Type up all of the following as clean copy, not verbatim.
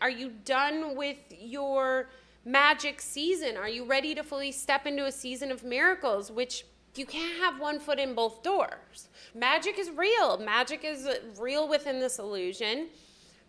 Are you done with your magic season? Are you ready to fully step into a season of miracles, which you can't have one foot in both doors? Magic is real. Magic is real within this illusion.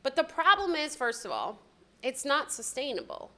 But the problem is, first of all, it's not sustainable.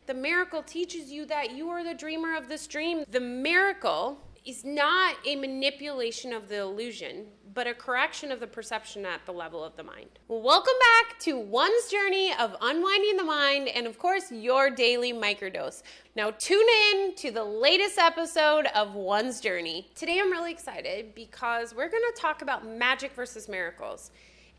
The miracle teaches you that you are the dreamer of this dream. The miracle is not a manipulation of the illusion, but a correction of the perception at the level of the mind. Welcome back to one's journey of unwinding the mind and, of course, your daily microdose. Now tune in to the latest episode of One's Journey. Today I'm really excited because we're going to talk about magic versus miracles.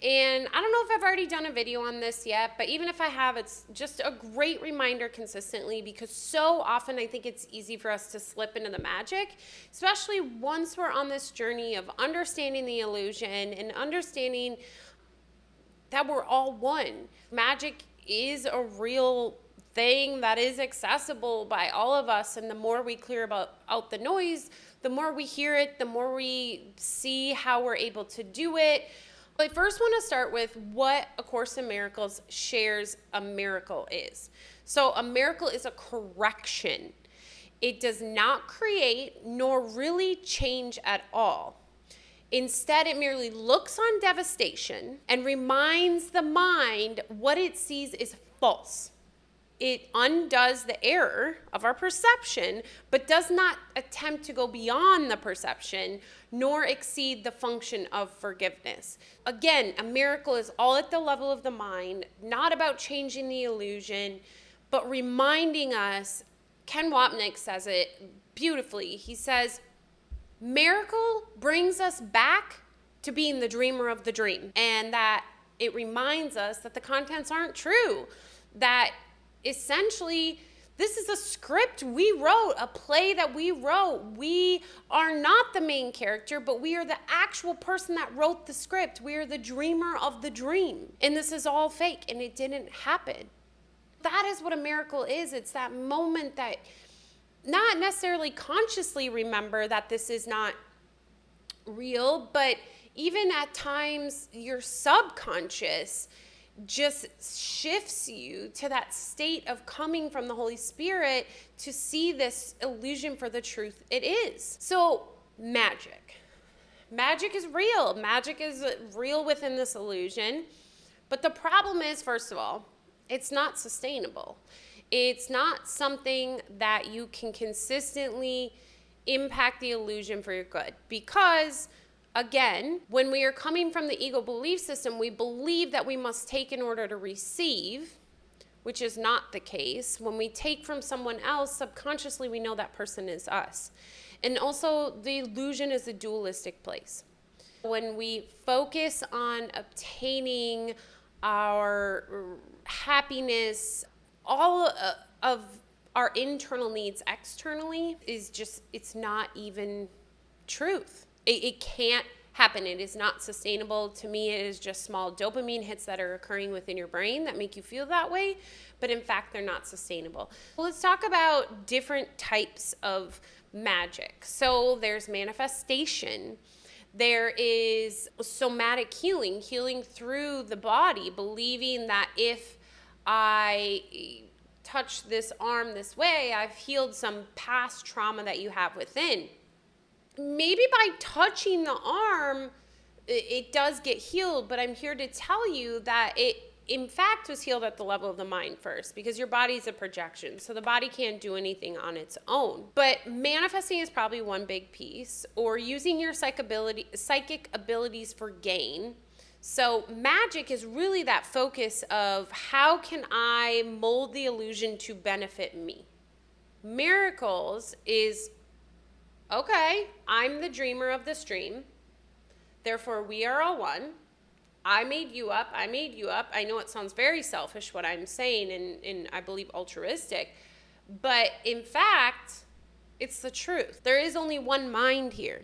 And I don't know if I've already done a video on this yet, but even if I have, it's just a great reminder consistently because so often I think it's easy for us to slip into the magic, especially once we're on this journey of understanding the illusion and understanding that we're all one. Magic is a real thing that is accessible by all of us, and the more we clear out the noise, the more we hear it, the more we see how we're able to do it. I first want to start with what A Course in Miracles shares a miracle is. So a miracle is a correction. It does not create nor really change at all. Instead, it merely looks on devastation and reminds the mind what it sees is false. It undoes the error of our perception, but does not attempt to go beyond the perception, nor exceed the function of forgiveness. Again, a miracle is all at the level of the mind, not about changing the illusion, but reminding us. Ken Wapnick says it beautifully. He says, miracle brings us back to being the dreamer of the dream, and that it reminds us that the contents aren't true, that essentially, this is a script we wrote, a play that we wrote. We are not the main character, but we are the actual person that wrote the script. We are the dreamer of the dream. And this is all fake, and it didn't happen. That is what a miracle is. It's that moment that not necessarily consciously remember that this is not real, but even at times your subconscious just shifts you to that state of coming from the Holy Spirit to see this illusion for the truth it is. So magic is real. Magic is real within this illusion. But the problem is, first of all, it's not sustainable. It's not something that you can consistently impact the illusion for your good, because again, when we are coming from the ego belief system, we believe that we must take in order to receive, which is not the case. When we take from someone else, subconsciously we know that person is us. And also, the illusion is a dualistic place. When we focus on obtaining our happiness, all of our internal needs externally is just, it's not even truth. It can't happen. It is not sustainable. To me, it is just small dopamine hits that are occurring within your brain that make you feel that way, but in fact, they're not sustainable. Well, let's talk about different types of magic. So there's manifestation. There is somatic healing, healing through the body, believing that if I touch this arm this way, I've healed some past trauma that you have within. Maybe by touching the arm, it does get healed, but I'm here to tell you that it, in fact, was healed at the level of the mind first, because your body's a projection, so the body can't do anything on its own. But manifesting is probably one big piece, or using your psychic abilities for gain. So magic is really that focus of how can I mold the illusion to benefit me. Miracles is, okay, I'm the dreamer of this dream. Therefore, we are all one. I made you up. I made you up. I know it sounds very selfish what I'm saying, and I believe altruistic. But in fact, it's the truth. There is only one mind here.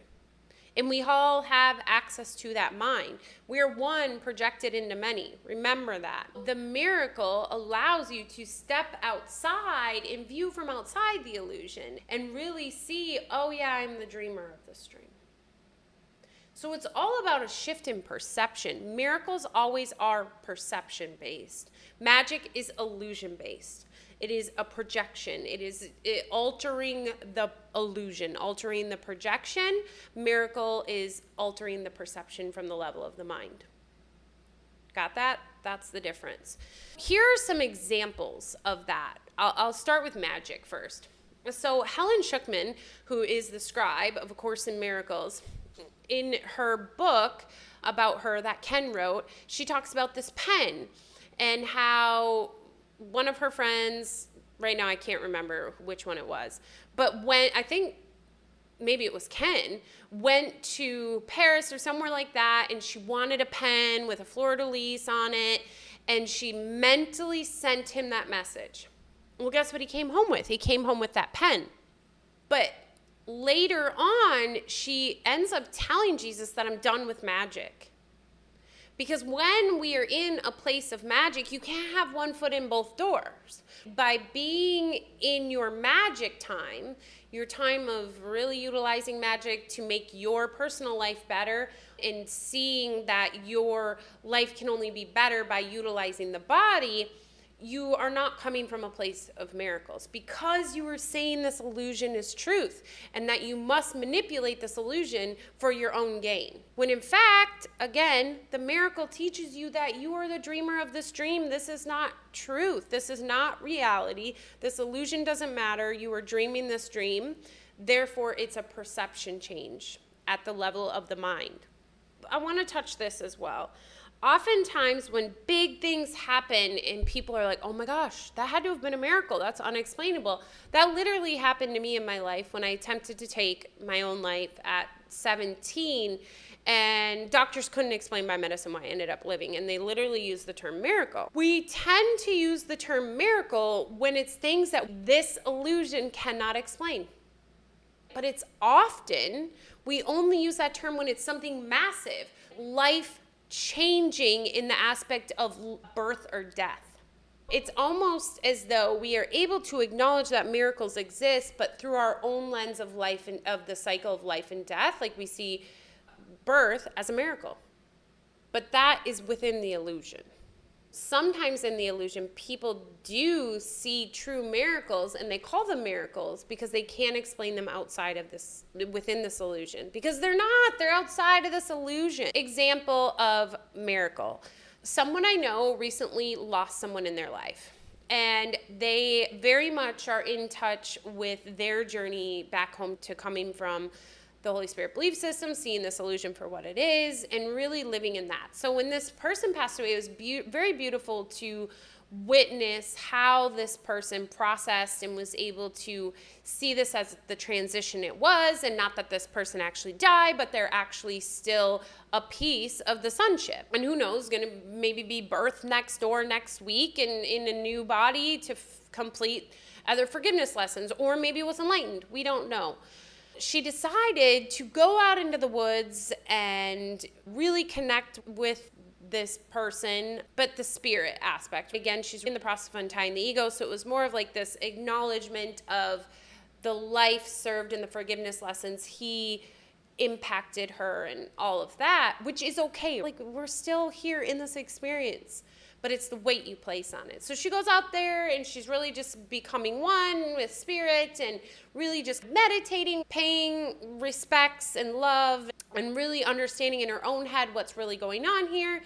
And we all have access to that mind. We are one projected into many. Remember that. The miracle allows you to step outside and view from outside the illusion and really see, oh yeah, I'm the dreamer of this dream. So it's all about a shift in perception. Miracles always are perception based. Magic is illusion based. It is a projection. It is altering the illusion, altering the projection. Miracle is altering the perception from the level of the mind. Got that? That's the difference. Here are some examples of that. I'll start with magic first. So Helen Schucman, who is the scribe of A Course in Miracles, in her book about her that Ken wrote, she talks about this pen and how one of her friends, right now I can't remember which one it was, but when, I think maybe it was Ken, went to Paris or somewhere like that, and she wanted a pen with a fleur-de-lis on it, and she mentally sent him that message. Well, guess what he came home with? He came home with that pen. But later on, she ends up telling Jesus that I'm done with magic. Because when we are in a place of magic, you can't have one foot in both doors. By being in your magic time, your time of really utilizing magic to make your personal life better, and seeing that your life can only be better by utilizing the body, you are not coming from a place of miracles, because you are saying this illusion is truth and that you must manipulate this illusion for your own gain. When in fact, again, the miracle teaches you that you are the dreamer of this dream. This is not truth. This is not reality. This illusion doesn't matter. You are dreaming this dream. Therefore, it's a perception change at the level of the mind. I want to touch this as well. Oftentimes when big things happen and people are like, oh my gosh, that had to have been a miracle. That's unexplainable. That literally happened to me in my life when I attempted to take my own life at 17, and doctors couldn't explain by medicine why I ended up living, and they literally used the term miracle. We tend to use the term miracle when it's things that this illusion cannot explain. But it's often, we only use that term when it's something massive, life changing in the aspect of birth or death. It's almost as though we are able to acknowledge that miracles exist, but through our own lens of life and of the cycle of life and death, like we see birth as a miracle. But that is within the illusion. Sometimes in the illusion, people do see true miracles, and they call them miracles because they can't explain them outside of this, within this illusion, because they're outside of this illusion. Example of miracle. Someone I know recently lost someone in their life, and they very much are in touch with their journey back home to coming from the Holy Spirit belief system, seeing this illusion for what it is, and really living in that. So when this person passed away, it was very beautiful to witness how this person processed and was able to see this as the transition it was, and not that this person actually died, but they're actually still a piece of the sonship. And who knows, going to maybe be birthed next door next week and in a new body to complete other forgiveness lessons, or maybe was enlightened. We don't know. She decided to go out into the woods and really connect with this person, but the spirit aspect. Again, she's in the process of untying the ego, so it was more of like this acknowledgement of the life served in the forgiveness lessons. He impacted her and all of that, which is okay. Like, we're still here in this experience, but it's the weight you place on it. So she goes out there and she's really just becoming one with spirit and really just meditating, paying respects and love, and really understanding in her own head what's really going on here.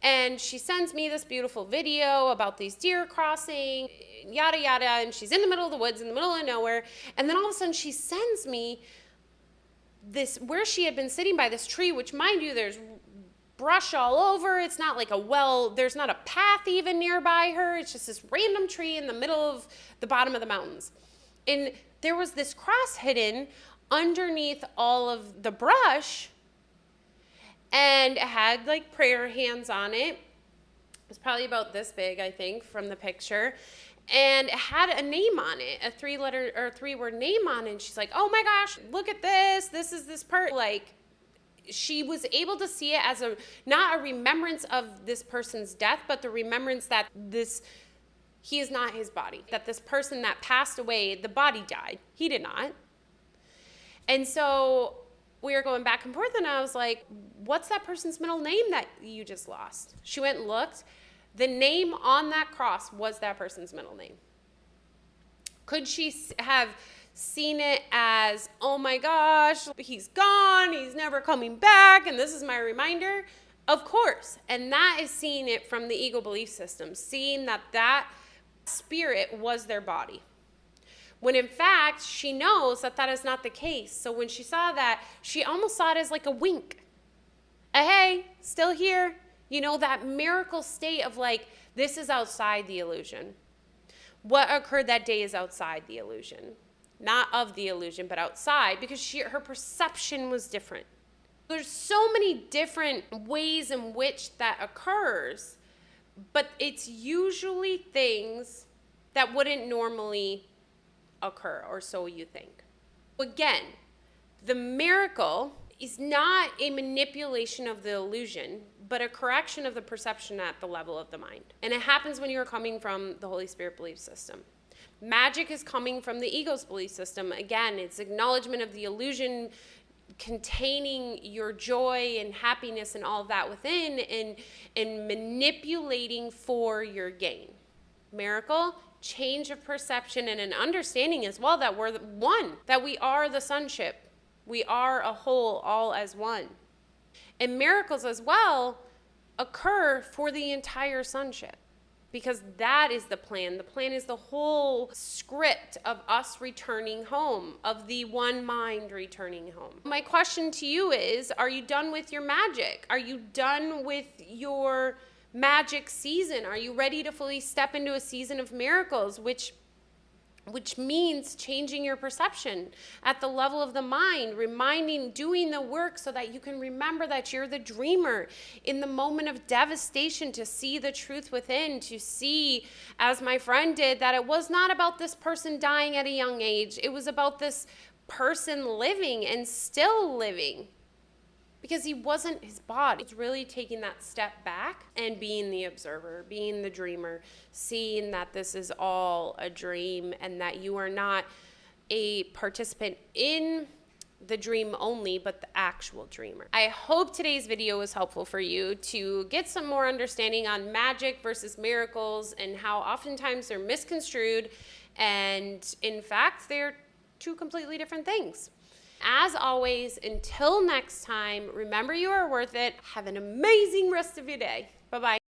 And she sends me this beautiful video about these deer crossing, yada, yada, and she's in the middle of the woods, in the middle of nowhere. And then all of a sudden she sends me this, where she had been sitting by this tree, which, mind you, there's brush all over. It's not like there's not a path even nearby her. It's just this random tree in the middle of the bottom of the mountains. And there was this cross hidden underneath all of the brush, and it had like prayer hands on it. It was probably about this big, I think, from the picture. And it had a name on it, a three-word name on it. And she's like, oh my gosh, look at this. This is this part. Like, she was able to see it as not a remembrance of this person's death, but the remembrance that he is not his body. That this person that passed away, the body died. He did not. And so We were going back and forth, and I was like, what's that person's middle name that you just lost? She went and looked. The name on that cross was that person's middle name. Could she have seen it as, oh my gosh, he's gone, he's never coming back, and this is my reminder? Of course. And that is seeing it from the ego belief system, seeing that that spirit was their body. When in fact, she knows that that is not the case. So when she saw that, she almost saw it as like a wink. Hey, still here. You know, that miracle state of like, this is outside the illusion. What occurred that day is outside the illusion. Not of the illusion, but outside, because her perception was different. There's so many different ways in which that occurs, but it's usually things that wouldn't normally occur, or so you think. Again, the miracle is not a manipulation of the illusion, but a correction of the perception at the level of the mind. And it happens when you're coming from the Holy Spirit belief system. Magic is coming from the ego's belief system. Again, it's acknowledgement of the illusion containing your joy and happiness and all of that within, and manipulating for your gain. Miracle, change of perception, and an understanding as well that we're one, that we are the sonship. We are a whole, all as one. And miracles as well occur for the entire sonship, because that is the plan. The plan is the whole script of us returning home, of the one mind returning home. My question to you is, are you done with your magic? Are you done with your magic season? Are you ready to fully step into a season of miracles, which means changing your perception at the level of the mind, doing the work so that you can remember that you're the dreamer in the moment of devastation, to see the truth within, to see, as my friend did, that it was not about this person dying at a young age. It was about this person living and still living, because he wasn't his body. It's really taking that step back and being the observer, being the dreamer, seeing that this is all a dream and that you are not a participant in the dream only, but the actual dreamer. I hope today's video was helpful for you to get some more understanding on magic versus miracles and how oftentimes they're misconstrued, and in fact, they're two completely different things. As always, until next time, remember you are worth it. Have an amazing rest of your day. Bye-bye.